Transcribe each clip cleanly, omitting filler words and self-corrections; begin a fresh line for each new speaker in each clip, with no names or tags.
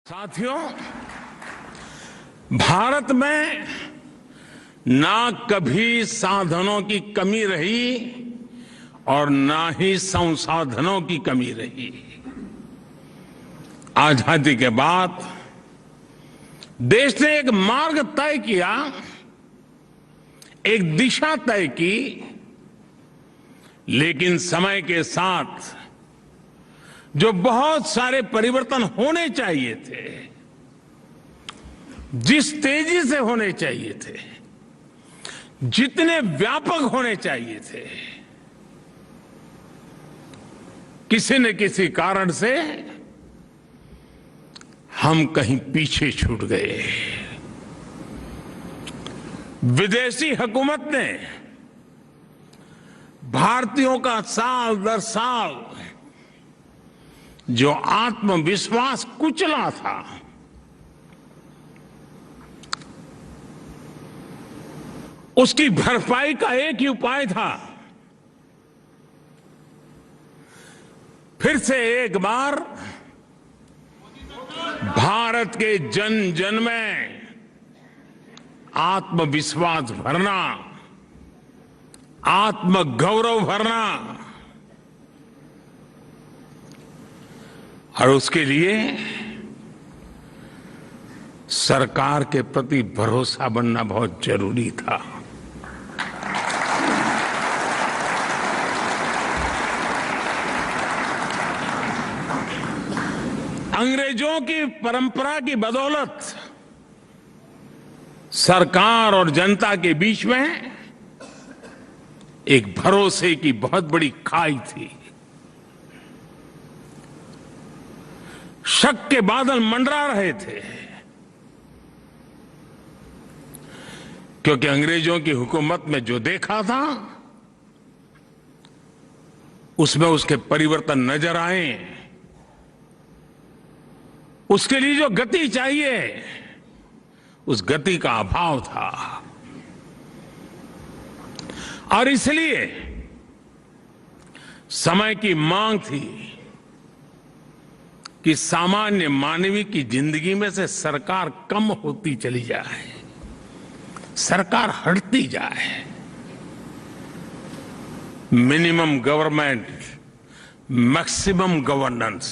साथियों, भारत में ना कभी साधनों की कमी रही और ना ही संसाधनों की कमी रही। आजादी के बाद देश ने एक मार्ग तय किया, एक दिशा तय की, लेकिन समय के साथ जो बहुत सारे परिवर्तन होने चाहिए थे, जिस तेजी से होने चाहिए थे, जितने व्यापक होने चाहिए थे, किसी न किसी कारण से हम कहीं पीछे छूट गए। विदेशी हुकूमत ने भारतीयों का साल दर साल जो आत्मविश्वास कुचला था, उसकी भरपाई का एक ही उपाय था, फिर से एक बार भारत के जन जन में आत्मविश्वास भरना, आत्मगौरव भरना, और उसके लिए सरकार के प्रति भरोसा बनना बहुत जरूरी था। अंग्रेजों की परंपरा की बदौलत सरकार और जनता के बीच में एक भरोसे की बहुत बड़ी खाई थी। शक के बादल मंडरा रहे थे, क्योंकि अंग्रेजों की हुकूमत में जो देखा था उसमें उसके परिवर्तन नजर आए। उसके लिए जो गति चाहिए, उस गति का अभाव था, और इसलिए समय की मांग थी कि सामान्य मानवीय की जिंदगी में से सरकार कम होती चली जाए, सरकार हटती जाए। Minimum government, maximum governance.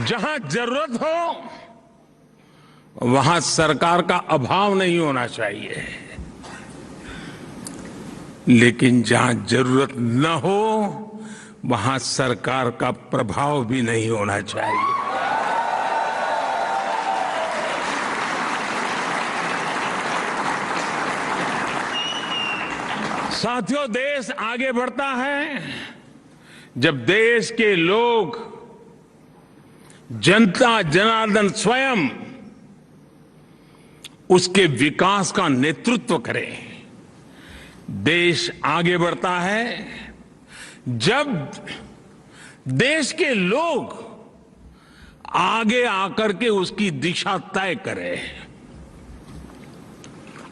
जहां जरूरत हो वहां सरकार का अभाव नहीं होना चाहिए, लेकिन जहां जरूरत न हो वहां सरकार का प्रभाव भी नहीं होना चाहिए। साथियों, देश आगे बढ़ता है जब देश के लोग, जनता जनार्दन स्वयं उसके विकास का नेतृत्व करें। देश आगे बढ़ता है जब देश के लोग आगे आकर के उसकी दिशा तय करें।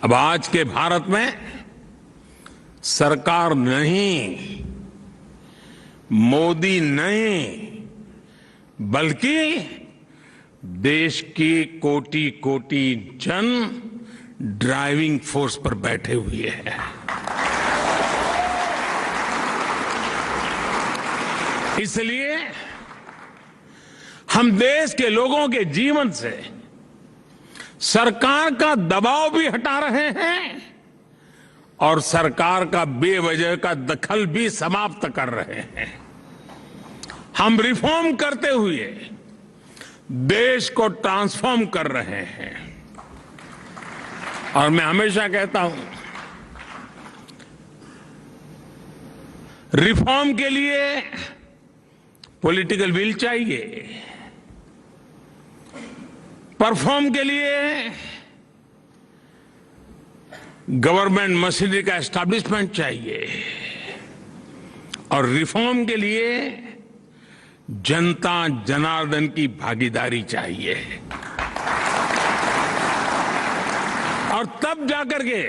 अब आज के भारत में सरकार नहीं, मोदी नहीं, बल्कि देश की कोटि कोटि जन ड्राइविंग फोर्स पर बैठे हुए हैं। इसलिए हम देश के लोगों के जीवन से सरकार का दबाव भी हटा रहे हैं और सरकार का बेवजह का दखल भी समाप्त कर रहे हैं। हम रिफॉर्म करते हुए देश को ट्रांसफॉर्म कर रहे हैं। और मैं हमेशा कहता हूं, रिफॉर्म के लिए पॉलिटिकल विल चाहिए, परफॉर्म के लिए गवर्नमेंट मशीनरी का एस्टैब्लिशमेंट चाहिए, और रिफॉर्म के लिए जनता जनार्दन की भागीदारी चाहिए। और तब जाकर के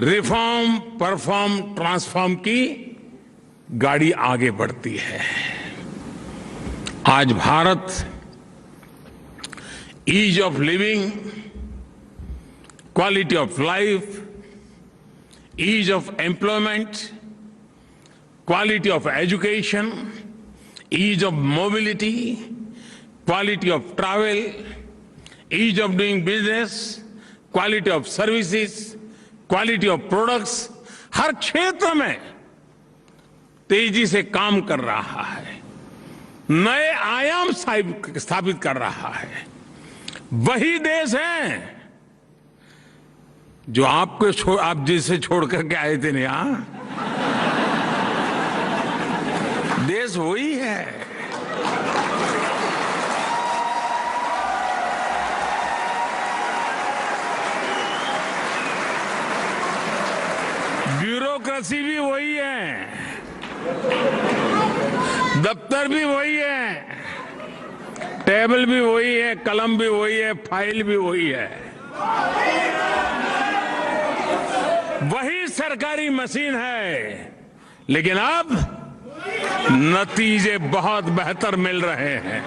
रिफॉर्म, परफॉर्म, ट्रांसफॉर्म की गाड़ी आगे बढ़ती है। आज Bharat ease of living, quality of life, ease of employment, quality of education, ease of mobility, quality of travel, ease of doing business, quality of services, quality of products, हर क्षेत्र में तेजी से काम कर रहा है, नए आयाम स्थापित कर रहा है। वही देश है जो आप जिसे छोड़ करके आए थे ना, यहां देश वही है। ब्यूरोक्रेसी भी वही है, दफ्तर भी वही है, टेबल भी वही है, कलम भी वही है, फाइल भी वही है। वही सरकारी मशीन है, लेकिन अब नतीजे बहुत बेहतर मिल रहे हैं।